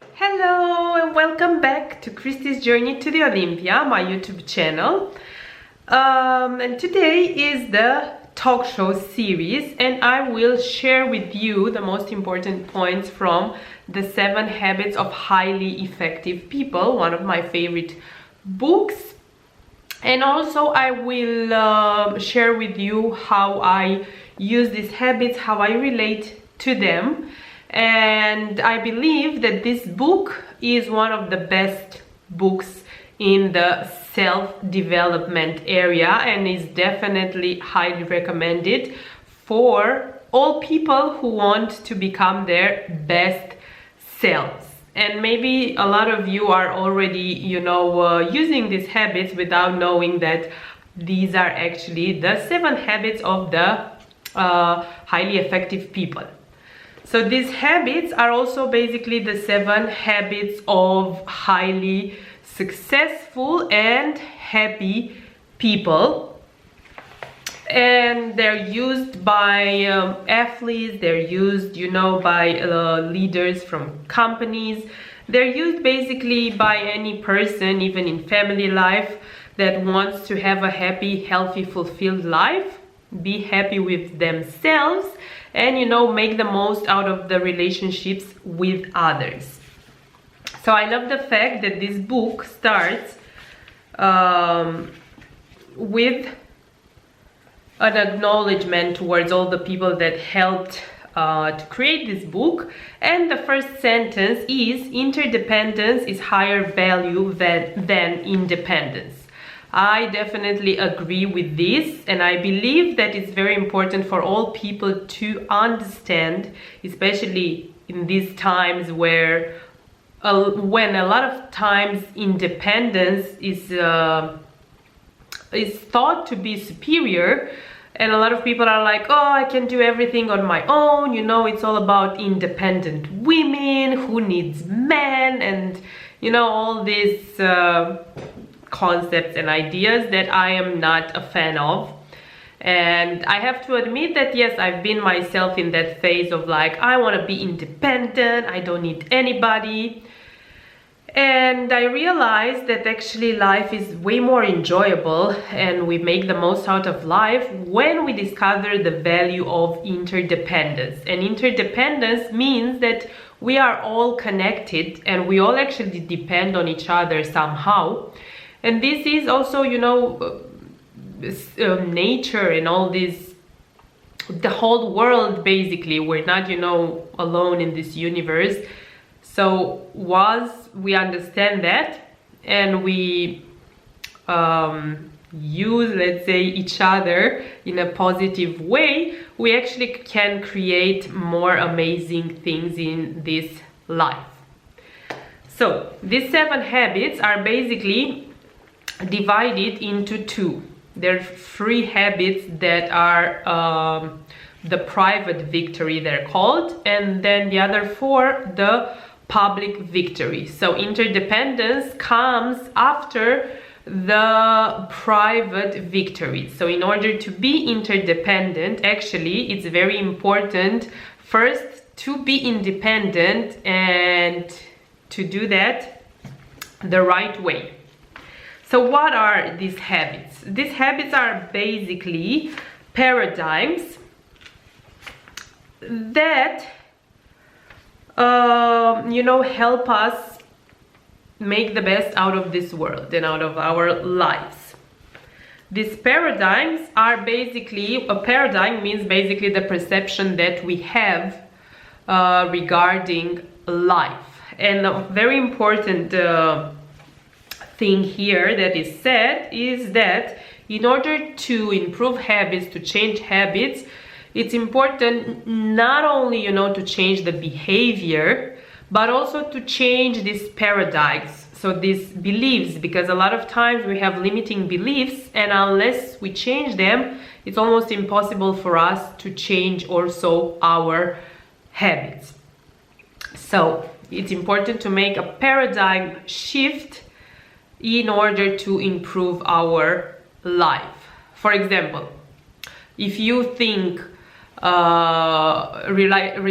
Hello and welcome back to Christy's Journey to the Olympia, my YouTube channel. And today is the talk show series, and I will share with you the most important points from the 7 Habits of Highly Effective People, one of my favorite books. And also I will share with you how I use these habits, how I relate to them. And I believe that this book is one of the best books in the self-development area and is definitely highly recommended for all people who want to become their best selves. And maybe a lot of you are already, using these habits without knowing that these are actually the 7 habits of the highly effective people. So these habits are also basically the 7 habits of highly successful and happy people. And they're used by athletes, they're used, by leaders from companies. They're used basically by any person, even in family life, that wants to have a happy, healthy, fulfilled life, be happy with themselves, and make the most out of the relationships with others. So I love the fact that this book starts with an acknowledgement towards all the people that helped to create this book. And the first sentence is, interdependence is higher value than independence. I definitely agree with this, and I believe that it's very important for all people to understand, especially in these times where when a lot of times independence is thought to be superior, and a lot of people are like, oh, I can do everything on my own, it's all about independent women, who needs men, and all these concepts and ideas that I am not a fan of. And I have to admit that yes, I've been myself in that phase of like, I want to be independent, I don't need anybody. And I realized that actually life is way more enjoyable and we make the most out of life when we discover the value of interdependence. And interdependence means that we are all connected and we all actually depend on each other somehow. And this is also, nature and all this, the whole world basically. We're not, alone in this universe. So once we understand that and we use, let's say, each other in a positive way, we actually can create more amazing things in this life. So these 7 habits are basically divided into 2. There are 3 habits that are the private victory, they're called, and then the other 4 the public victory. So interdependence comes after the private victory. So in order to be interdependent, actually it's very important first to be independent and to do that the right way. So what are these habits? These habits are basically paradigms that help us make the best out of this world and out of our lives. These paradigms are basically, a paradigm means basically the perception that we have regarding life. And a very important thing here that is said is that in order to improve habits, to change habits, it's important not only, to change the behavior, but also to change these paradigms. So these beliefs, because a lot of times we have limiting beliefs, and unless we change them, it's almost impossible for us to change also our habits. So it's important to make a paradigm shift in order to improve our life. For example, if you think related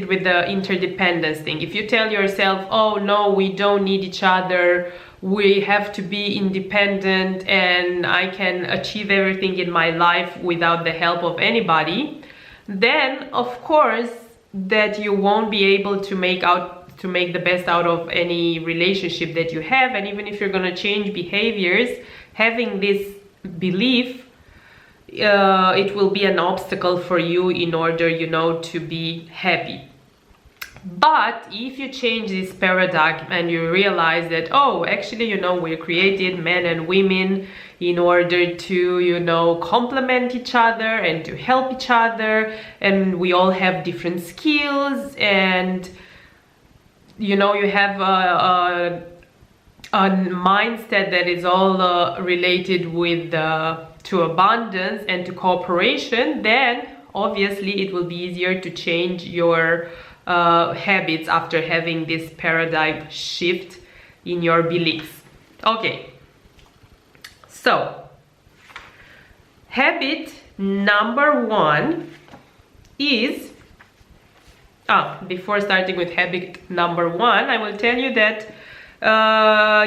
with the interdependence thing. If you tell yourself, oh no, we don't need each other, we have to be independent and I can achieve everything in my life without the help of anybody, then of course that you won't be able to make the best out of any relationship that you have. And even if you're going to change behaviors, having this belief, it will be an obstacle for you in order, you know, to be happy. But if you change this paradigm and you realize that, oh, actually, you know, we're created, men and women, in order to, you know, complement each other and to help each other, and we all have different skills, and you know, you have a mindset that is all related with to abundance and to cooperation, then obviously it will be easier to change your habits after having this paradigm shift in your beliefs. Okay, so habit number 1 is, before starting with habit number 1, I will tell you that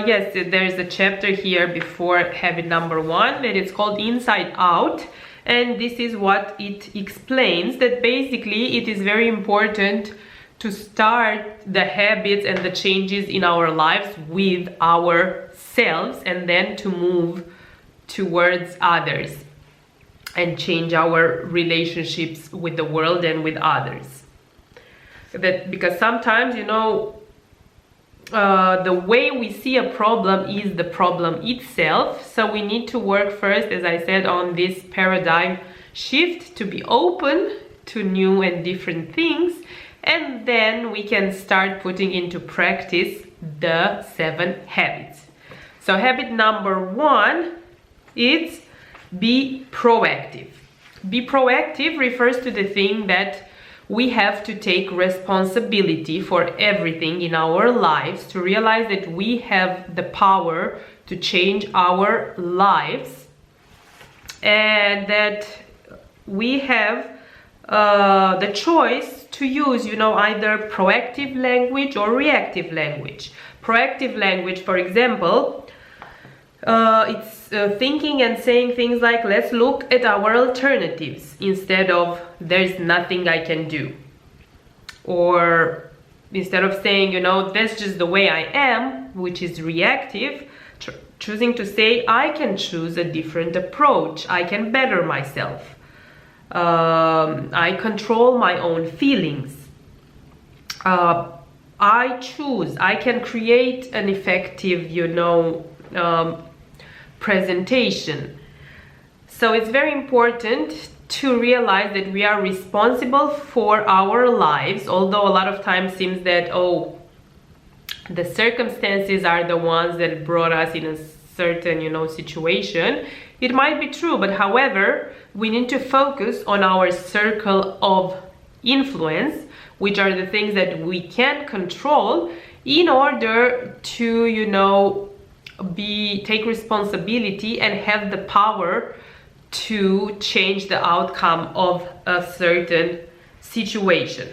yes, there is a chapter here before habit number 1 that is called Inside Out, and this is what it explains, that basically it is very important to start the habits and the changes in our lives with ourselves, and then to move towards others and change our relationships with the world and with others. That because sometimes, you know, the way we see a problem is the problem itself. So we need to work first, as I said, on this paradigm shift, to be open to new and different things, and then we can start putting into practice the 7 habits. So habit number 1 is be proactive. Be proactive refers to the thing that we have to take responsibility for everything in our lives, to realize that we have the power to change our lives, and that we have the choice to use, you know, either proactive language or reactive language. Proactive language, for example, it's thinking and saying things like, let's look at our alternatives, instead of there's nothing I can do. Or instead of saying, you know, that's just the way I am, which is reactive, choosing to say, I can choose a different approach, I can better myself, I control my own feelings, I choose, I can create an effective, you know, presentation. So it's very important to realize that we are responsible for our lives, although a lot of times seems that, oh, the circumstances are the ones that brought us in a certain, you know, situation. It might be true, but however, we need to focus on our circle of influence, which are the things that we can control, in order to, you know, take responsibility and have the power to change the outcome of a certain situation.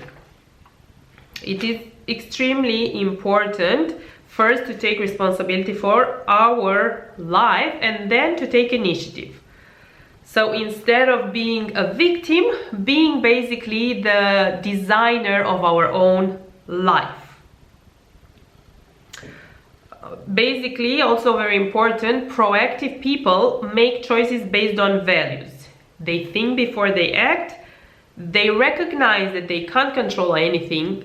It is extremely important first to take responsibility for our life, and then to take initiative. So instead of being a victim, being basically the designer of our own life. Basically, also very important, proactive people make choices based on values. They think before they act. They recognize that they can't control everything.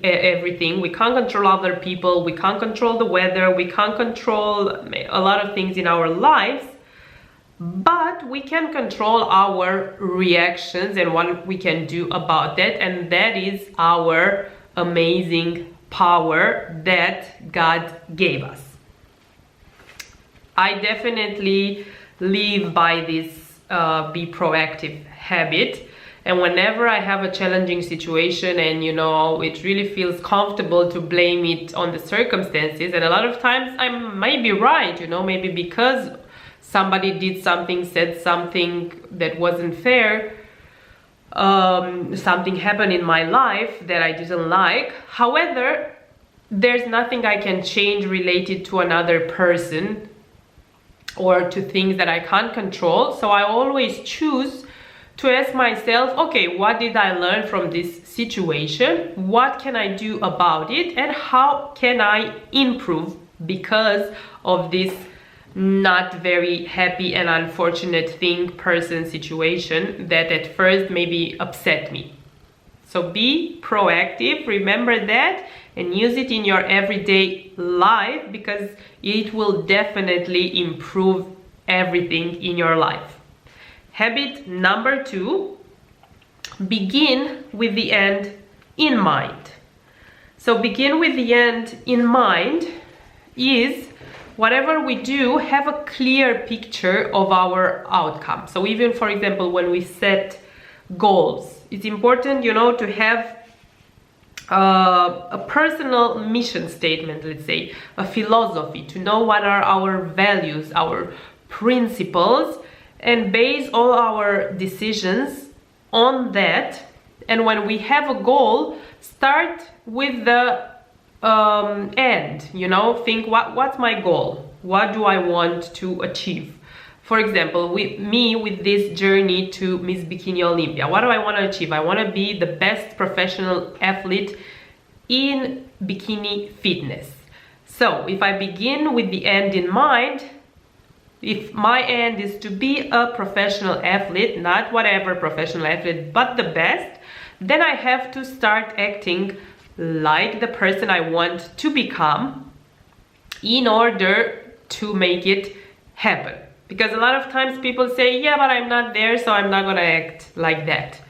We can't control other people. We can't control the weather. We can't control a lot of things in our lives. But we can control our reactions and what we can do about that. And that is our amazing power that God gave us. I definitely live by this be proactive habit, and whenever I have a challenging situation and, you know, it really feels comfortable to blame it on the circumstances, and a lot of times I might be right, you know, maybe because somebody did something, said something that wasn't fair, something happened in my life that I didn't like. However, there's nothing I can change related to another person or to things that I can't control. So I always choose to ask myself, okay, what did I learn from this situation? What can I do about it? And how can I improve because of this not very happy and unfortunate situation that at first maybe upset me? So be proactive, remember that, and use it in your everyday life, because it will definitely improve everything in your life. Habit number 2, begin with the end in mind. So begin with the end in mind is whatever we do, have a clear picture of our outcome. So even, for example, when we set goals, it's important, to have a personal mission statement, let's say, a philosophy, to know what are our values, our principles, and base all our decisions on that. And when we have a goal, start with the end, think what's my goal? What do I want to achieve? For example, with this journey to Miss Bikini Olympia, what do I want to achieve? I want to be the best professional athlete in bikini fitness. So if I begin with the end in mind, if my end is to be a professional athlete, not whatever professional athlete, but the best, then I have to start acting like the person I want to become in order to make it happen. Because a lot of times people say, yeah, but I'm not there, so I'm not gonna act like that.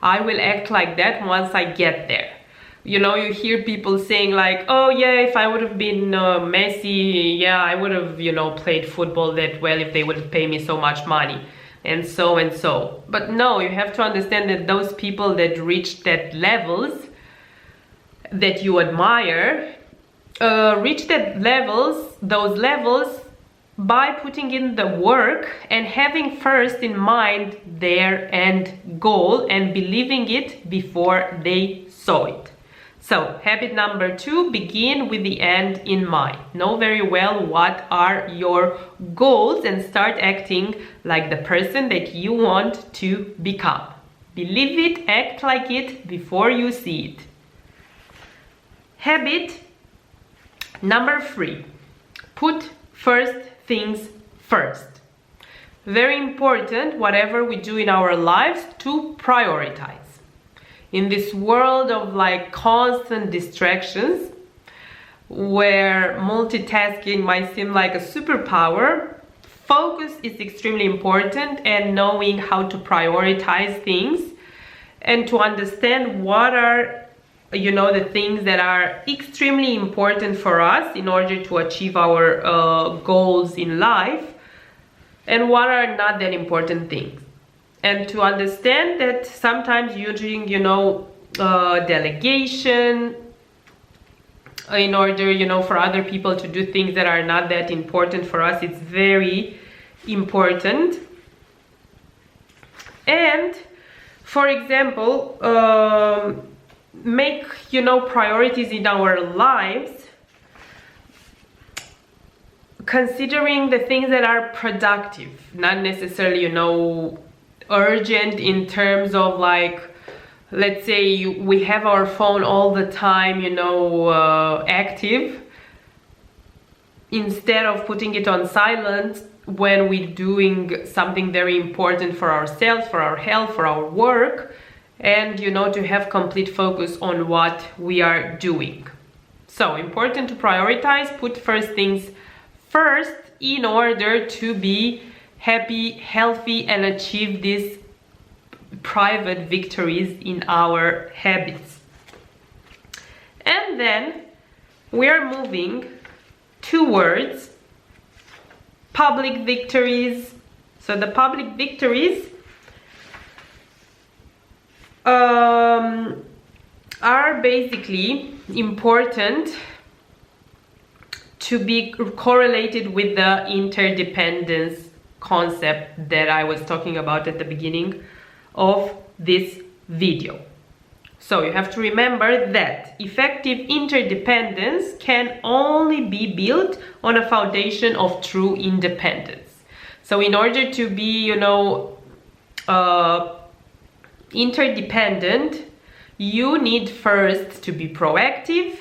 I will act like that once I get there. You hear people saying like, oh yeah, if I would have been Messi, yeah, I would have, played football that well if they would have paid me so much money, and so. But no, you have to understand that those people that reach that levels that you admire, reach those levels by putting in the work and having first in mind their end goal and believing it before they saw it. So habit number 2, begin with the end in mind. Know very well what are your goals and start acting like the person that you want to become. Believe it, act like it before you see it. Habit number 3, put first things first. Very important, whatever we do in our lives, to prioritize. In this world of constant distractions, where multitasking might seem like a superpower, focus is extremely important, and knowing how to prioritize things and to understand what are the things that are extremely important for us in order to achieve our goals in life, and what are not that important things. And to understand that sometimes using, delegation in order, for other people to do things that are not that important for us, it's very important. And, for example, make priorities in our lives, considering the things that are productive, not necessarily urgent in terms of let's say we have our phone all the time active, instead of putting it on silent when we're doing something very important for ourselves, for our health, for our work, and to have complete focus on what we are doing. So important to prioritize, put first things first in order to be happy, healthy, and achieve these private victories in our habits. And then we are moving towards public victories. So the public victories are basically important to be correlated with the interdependence concept that I was talking about at the beginning of this video. So you have to remember that effective interdependence can only be built on a foundation of true independence. So in order to be, interdependent, you need first to be proactive,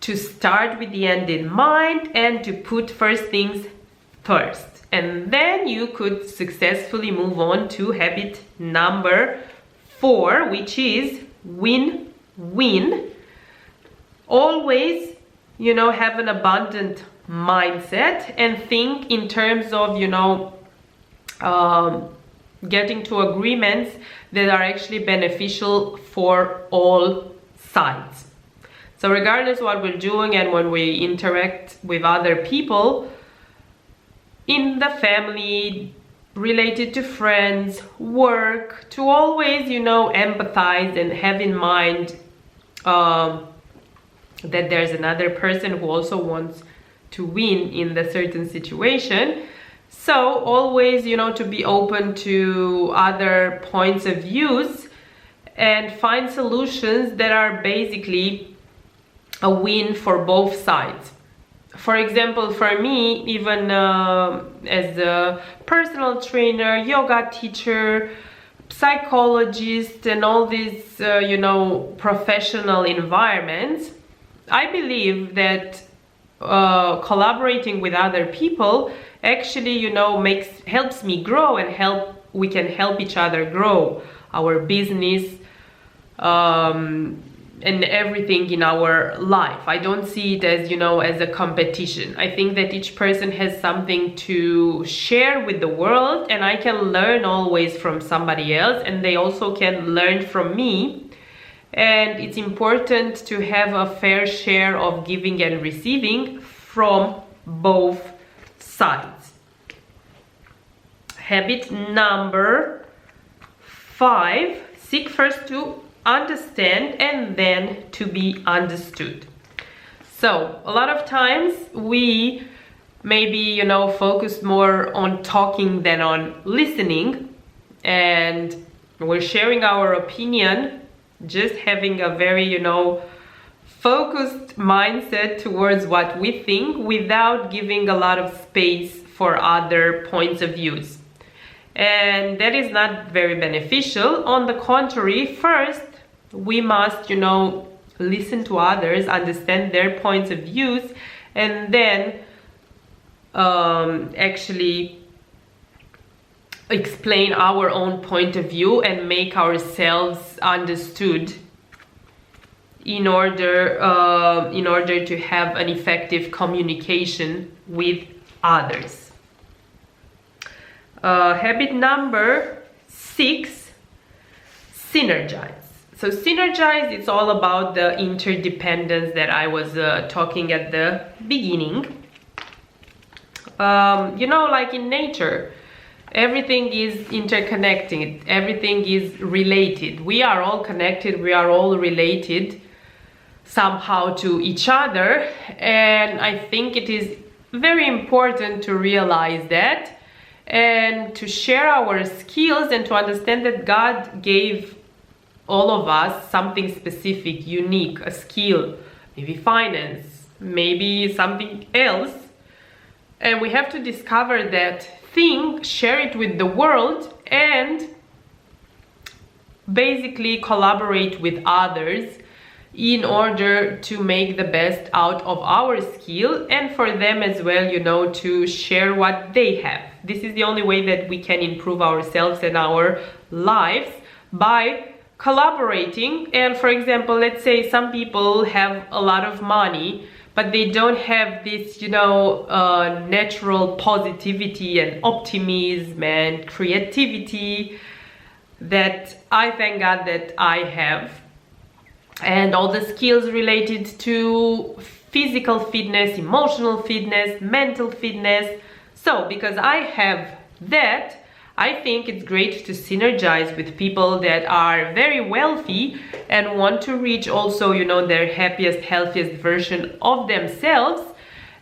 to start with the end in mind, and to put first things first. And then you could successfully move on to habit number 4, which is win-win. Always, have an abundant mindset and think in terms of, getting to agreements that are actually beneficial for all sides. So regardless what we're doing and when we interact with other people, in the family, related to friends, work, to always, empathize and have in mind that there's another person who also wants to win in the certain situation. So always, to be open to other points of views and find solutions that are basically a win for both sides. For example, for me, even as a personal trainer, yoga teacher, psychologist, and all these, professional environments, I believe that collaborating with other people actually, helps me grow and we can help each other grow our business, and everything in our life. I don't see it as, as a competition. I think that each person has something to share with the world, and I can learn always from somebody else, and they also can learn from me. And it's important to have a fair share of giving and receiving from both sides. Habit number 5, seek first to understand and then to be understood. So a lot of times we maybe, focus more on talking than on listening, and we're sharing our opinion, just having a very, focused mindset towards what we think without giving a lot of space for other points of views. And that is not very beneficial. On the contrary, first, we must, listen to others, understand their points of views, and then actually explain our own point of view and make ourselves understood in order to have an effective communication with others. Habit number 6, synergize. So synergize, it's all about the interdependence that I was talking at the beginning. Like in nature, everything is interconnected, everything is related. We are all connected, we are all related somehow to each other, and I think it is very important to realize that and to share our skills and to understand that God gave all of us something specific, unique, a skill, maybe finance, maybe something else, and we have to discover that thing, share it with the world, and basically collaborate with others in order to make the best out of our skill, and for them as well, to share what they have. This is the only way that we can improve ourselves and our lives, by collaborating. And for example, let's say some people have a lot of money, but they don't have this, natural positivity and optimism and creativity that I thank God that I have. And all the skills related to physical fitness, emotional fitness, mental fitness. So because I have that, I think it's great to synergize with people that are very wealthy and want to reach also, their happiest, healthiest version of themselves.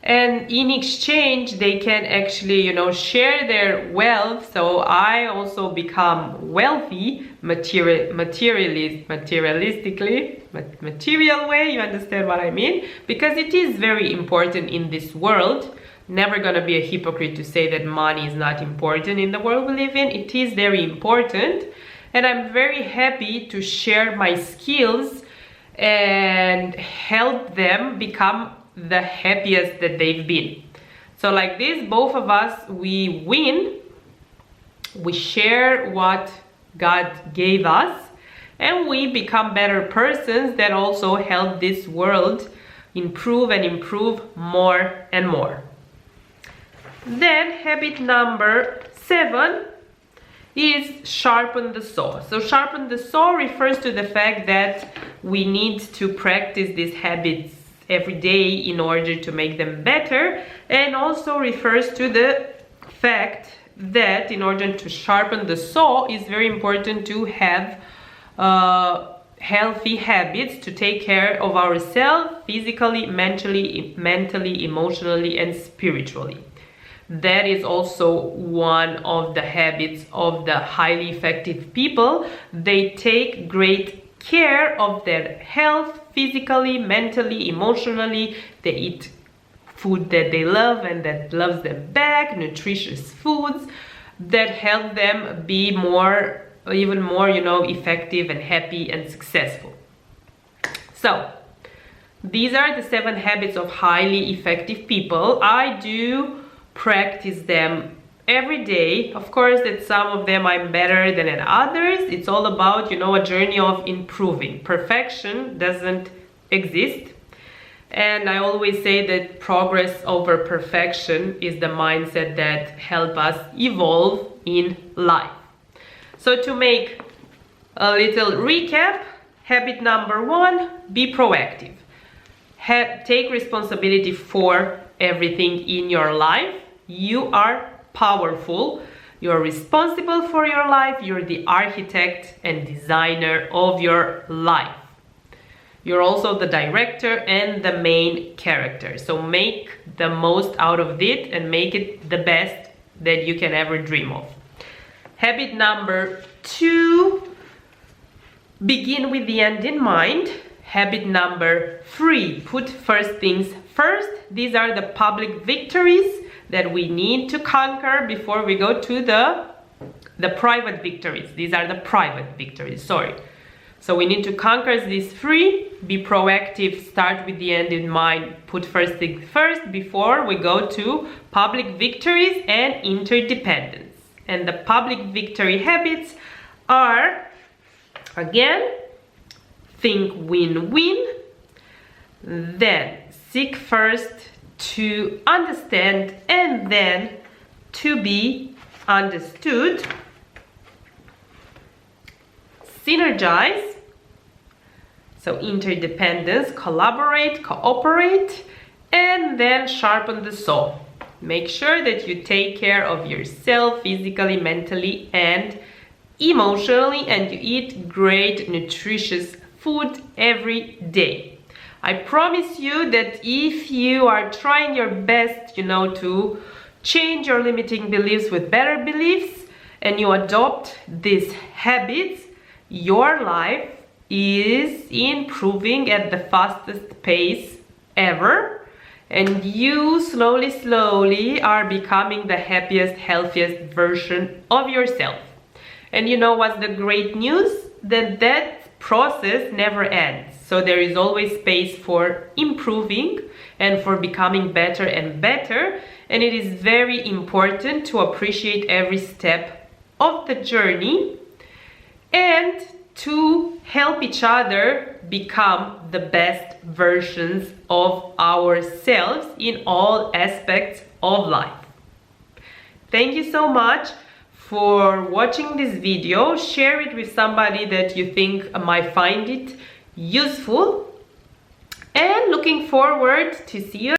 and in exchange they can actually, you know, share their wealth. So I also become wealthy materialistically, material way, you understand what I mean? Because it is very important in this world. Never gonna be a hypocrite to say that money is not important in the world we live in. It is very important, and I'm very happy to share my skills and help them become the happiest that they've been. So like this, both of us, we win, we share what God gave us, and we become better persons that also help this world improve and improve more and more. Then habit number 7 is sharpen the saw. So sharpen the saw refers to the fact that we need to practice these habits every day in order to make them better, and also refers to the fact that in order to sharpen the saw, it's very important to have healthy habits to take care of ourselves physically, mentally, emotionally, and spiritually. That is also one of the habits of the highly effective people. They take great care of their health physically, mentally, emotionally. They eat food that they love and that loves them back, nutritious foods that help them be even more, you know, effective and happy and successful. So these are the 7 habits of highly effective people. I do practice them every day. Of course, that some of them I'm better than at others. It's all about, you know, a journey of improving. Perfection doesn't exist. And I always say that progress over perfection is the mindset that helps us evolve in life. So to make a little recap, habit number 1, be proactive. Take responsibility for everything in your life. You are powerful. You're responsible for your life. You're the architect and designer of your life. You're also the director and the main character. So make the most out of it and make it the best that you can ever dream of. Habit number 2, begin with the end in mind. Habit number 3, put first things first. These are the public victories that we need to conquer before we go to the private victories. These are the private victories, sorry. So we need to conquer these 3, be proactive, start with the end in mind, put first things first before we go to public victories and interdependence. And the public victory habits are, again, think win-win, then seek first to understand and then to be understood, synergize, so interdependence, collaborate, cooperate, and then sharpen the saw. Make sure that you take care of yourself physically, mentally, and emotionally, and you eat great, nutritious food every day. I promise you that if you are trying your best, you know, to change your limiting beliefs with better beliefs, and you adopt these habits, your life is improving at the fastest pace ever. And you slowly are becoming the happiest, healthiest version of yourself. And you know what's the great news? That process never ends. So there is always space for improving and for becoming better and better. And it is very important to appreciate every step of the journey and to help each other become the best versions of ourselves in all aspects of life. Thank you so much for watching this video. Share it with somebody that you think might find it useful, and looking forward to see you